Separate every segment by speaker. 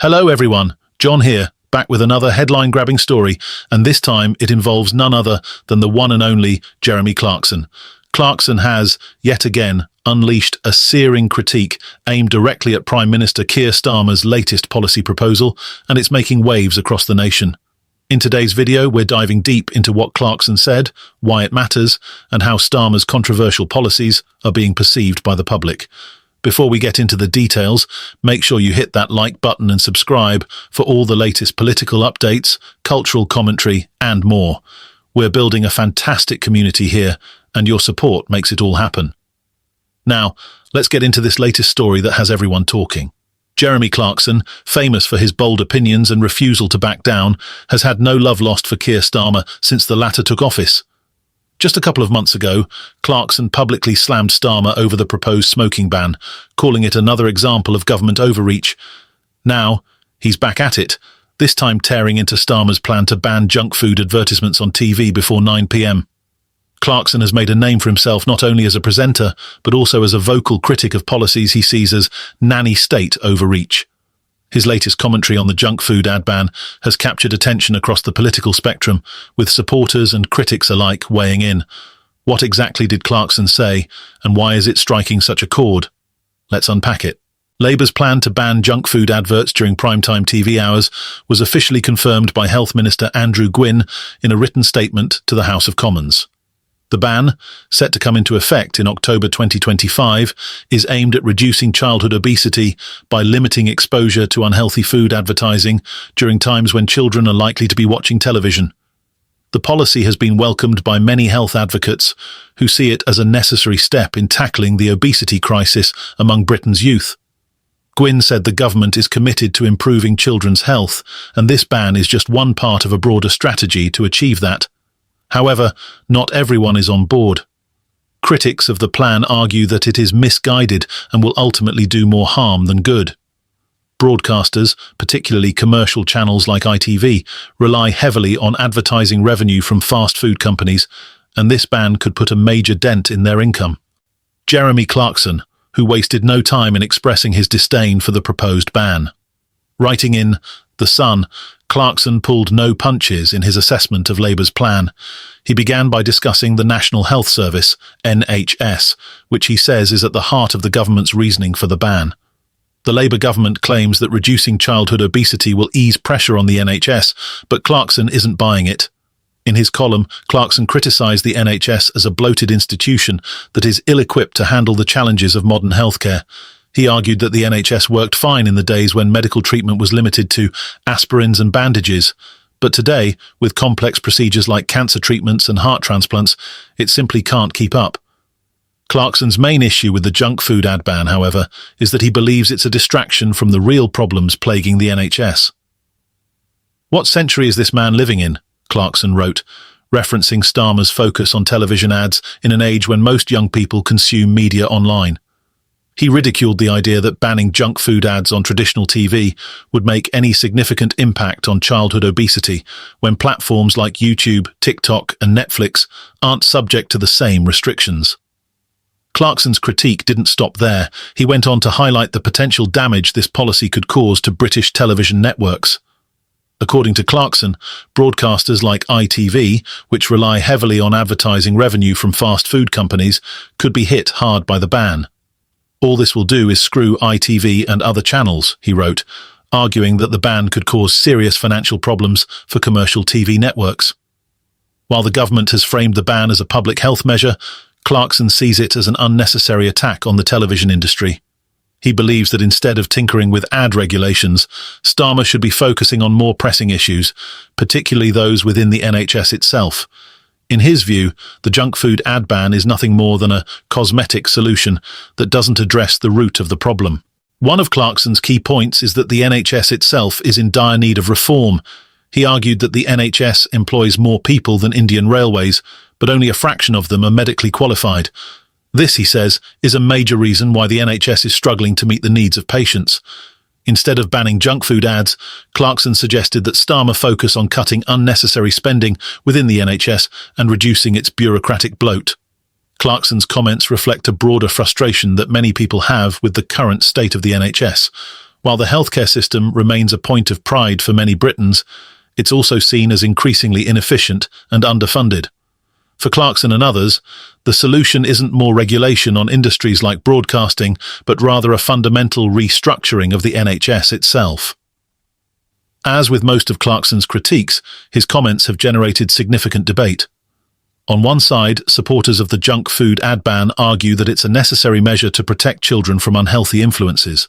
Speaker 1: Hello everyone, John here, back with another headline-grabbing story, and this time it involves none other than the one and only Jeremy Clarkson. Clarkson has, yet again, unleashed a searing critique aimed directly at Prime Minister Keir Starmer's latest policy proposal, and it's making waves across the nation. In today's video, we're diving deep into what Clarkson said, why it matters, and how Starmer's controversial policies are being perceived by the public. Before we get into the details, make sure you hit that like button and subscribe for all the latest political updates, cultural commentary, and more. We're building a fantastic community here, and your support makes it all happen. Now, let's get into this latest story that has everyone talking. Jeremy Clarkson, famous for his bold opinions and refusal to back down, has had no love lost for Keir Starmer since the latter took office. Just a couple of months ago, Clarkson publicly slammed Starmer over the proposed smoking ban, calling it another example of government overreach. Now, he's back at it, this time tearing into Starmer's plan to ban junk food advertisements on TV before 9 p.m. Clarkson has made a name for himself not only as a presenter, but also as a vocal critic of policies he sees as nanny state overreach. His latest commentary on the junk food ad ban has captured attention across the political spectrum, with supporters and critics alike weighing in. What exactly did Clarkson say, and why is it striking such a chord? Let's unpack it. Labour's plan to ban junk food adverts during primetime TV hours was officially confirmed by Health Minister Andrew Gwynne in a written statement to the House of Commons. The ban, set to come into effect in October 2025, is aimed at reducing childhood obesity by limiting exposure to unhealthy food advertising during times when children are likely to be watching television. The policy has been welcomed by many health advocates who see it as a necessary step in tackling the obesity crisis among Britain's youth. Gwynne said the government is committed to improving children's health, and this ban is just one part of a broader strategy to achieve that. However, not everyone is on board. Critics of the plan argue that it is misguided and will ultimately do more harm than good. Broadcasters, particularly commercial channels like ITV, rely heavily on advertising revenue from fast food companies, and this ban could put a major dent in their income. Jeremy Clarkson, who wasted no time in expressing his disdain for the proposed ban. Writing in The Sun, Clarkson pulled no punches in his assessment of Labour's plan. He began by discussing the National Health Service, NHS, which he says is at the heart of the government's reasoning for the ban. The Labour government claims that reducing childhood obesity will ease pressure on the NHS, but Clarkson isn't buying it. In his column, Clarkson criticised the NHS as a bloated institution that is ill-equipped to handle the challenges of modern healthcare. He argued that the NHS worked fine in the days when medical treatment was limited to aspirins and bandages, but today, with complex procedures like cancer treatments and heart transplants, it simply can't keep up. Clarkson's main issue with the junk food ad ban, however, is that he believes it's a distraction from the real problems plaguing the NHS. "What century is this man living in?" Clarkson wrote, referencing Starmer's focus on television ads in an age when most young people consume media online. He ridiculed the idea that banning junk food ads on traditional TV would make any significant impact on childhood obesity when platforms like YouTube, TikTok, and Netflix aren't subject to the same restrictions. Clarkson's critique didn't stop there. He went on to highlight the potential damage this policy could cause to British television networks. According to Clarkson, broadcasters like ITV, which rely heavily on advertising revenue from fast food companies, could be hit hard by the ban. "All this will do is screw ITV and other channels," he wrote, arguing that the ban could cause serious financial problems for commercial TV networks. While the government has framed the ban as a public health measure, Clarkson sees it as an unnecessary attack on the television industry. He believes that instead of tinkering with ad regulations, Starmer should be focusing on more pressing issues, particularly those within the NHS itself. In his view, the junk food ad ban is nothing more than a cosmetic solution that doesn't address the root of the problem. One of Clarkson's key points is that the NHS itself is in dire need of reform. He argued that the NHS employs more people than Indian Railways, but only a fraction of them are medically qualified. This, he says, is a major reason why the NHS is struggling to meet the needs of patients. Instead of banning junk food ads, Clarkson suggested that Starmer focus on cutting unnecessary spending within the NHS and reducing its bureaucratic bloat. Clarkson's comments reflect a broader frustration that many people have with the current state of the NHS. While the healthcare system remains a point of pride for many Britons, it's also seen as increasingly inefficient and underfunded. For Clarkson and others, the solution isn't more regulation on industries like broadcasting, but rather a fundamental restructuring of the NHS itself. As with most of Clarkson's critiques, his comments have generated significant debate. On one side, supporters of the junk food ad ban argue that it's a necessary measure to protect children from unhealthy influences.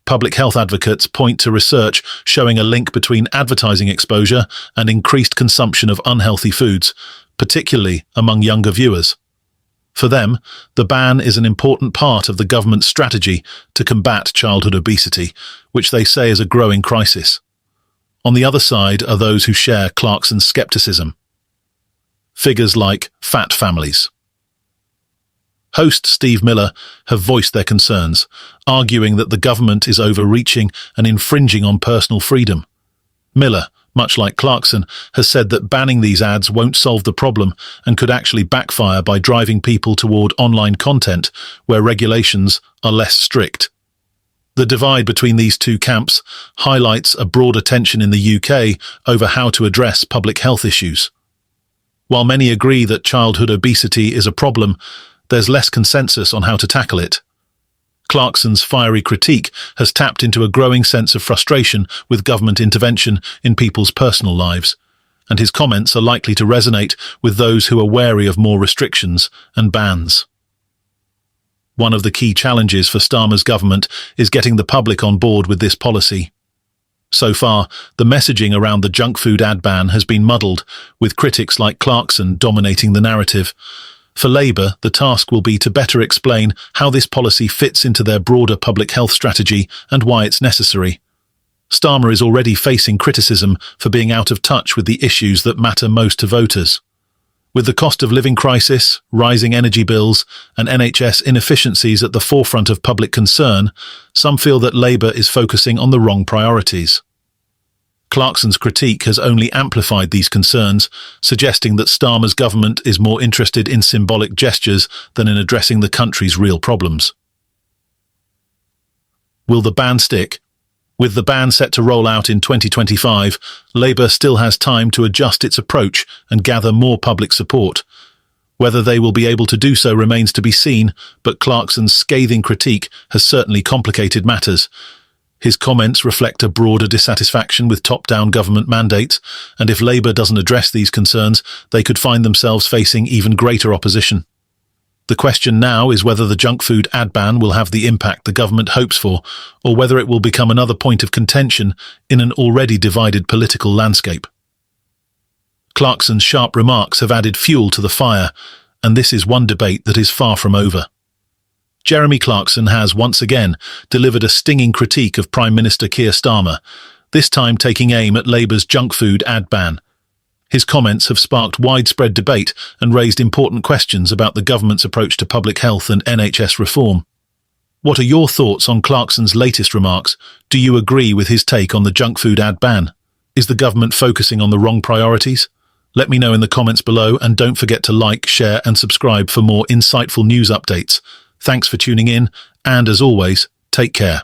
Speaker 1: Public health advocates point to research showing a link between advertising exposure and increased consumption of unhealthy foods, particularly among younger viewers. For them, the ban is an important part of the government's strategy to combat childhood obesity, which they say is a growing crisis. On the other side are those who share Clarkson's skepticism. Figures like fat families. Host Steve Miller have voiced their concerns, arguing that the government is overreaching and infringing on personal freedom. Miller, much like Clarkson, has said that banning these ads won't solve the problem and could actually backfire by driving people toward online content where regulations are less strict. The divide between these two camps highlights a broader tension in the UK over how to address public health issues. While many agree that childhood obesity is a problem, there's less consensus on how to tackle it. Clarkson's fiery critique has tapped into a growing sense of frustration with government intervention in people's personal lives, and his comments are likely to resonate with those who are wary of more restrictions and bans. One of the key challenges for Starmer's government is getting the public on board with this policy. So far, the messaging around the junk food ad ban has been muddled, with critics like Clarkson dominating the narrative. For Labour, the task will be to better explain how this policy fits into their broader public health strategy and why it's necessary. Starmer is already facing criticism for being out of touch with the issues that matter most to voters. With the cost of living crisis, rising energy bills, and NHS inefficiencies at the forefront of public concern, some feel that Labour is focusing on the wrong priorities. Clarkson's critique has only amplified these concerns, suggesting that Starmer's government is more interested in symbolic gestures than in addressing the country's real problems. Will the ban stick? With the ban set to roll out in 2025, Labour still has time to adjust its approach and gather more public support. Whether they will be able to do so remains to be seen, but Clarkson's scathing critique has certainly complicated matters. His comments reflect a broader dissatisfaction with top-down government mandates, and if Labour doesn't address these concerns, they could find themselves facing even greater opposition. The question now is whether the junk food ad ban will have the impact the government hopes for, or whether it will become another point of contention in an already divided political landscape. Clarkson's sharp remarks have added fuel to the fire, and this is one debate that is far from over. Jeremy Clarkson has once again delivered a stinging critique of Prime Minister Keir Starmer, this time taking aim at Labour's junk food ad ban. His comments have sparked widespread debate and raised important questions about the government's approach to public health and NHS reform. What are your thoughts on Clarkson's latest remarks? Do you agree with his take on the junk food ad ban? Is the government focusing on the wrong priorities? Let me know in the comments below, and don't forget to like, share and subscribe for more insightful news updates. Thanks for tuning in, and as always, take care.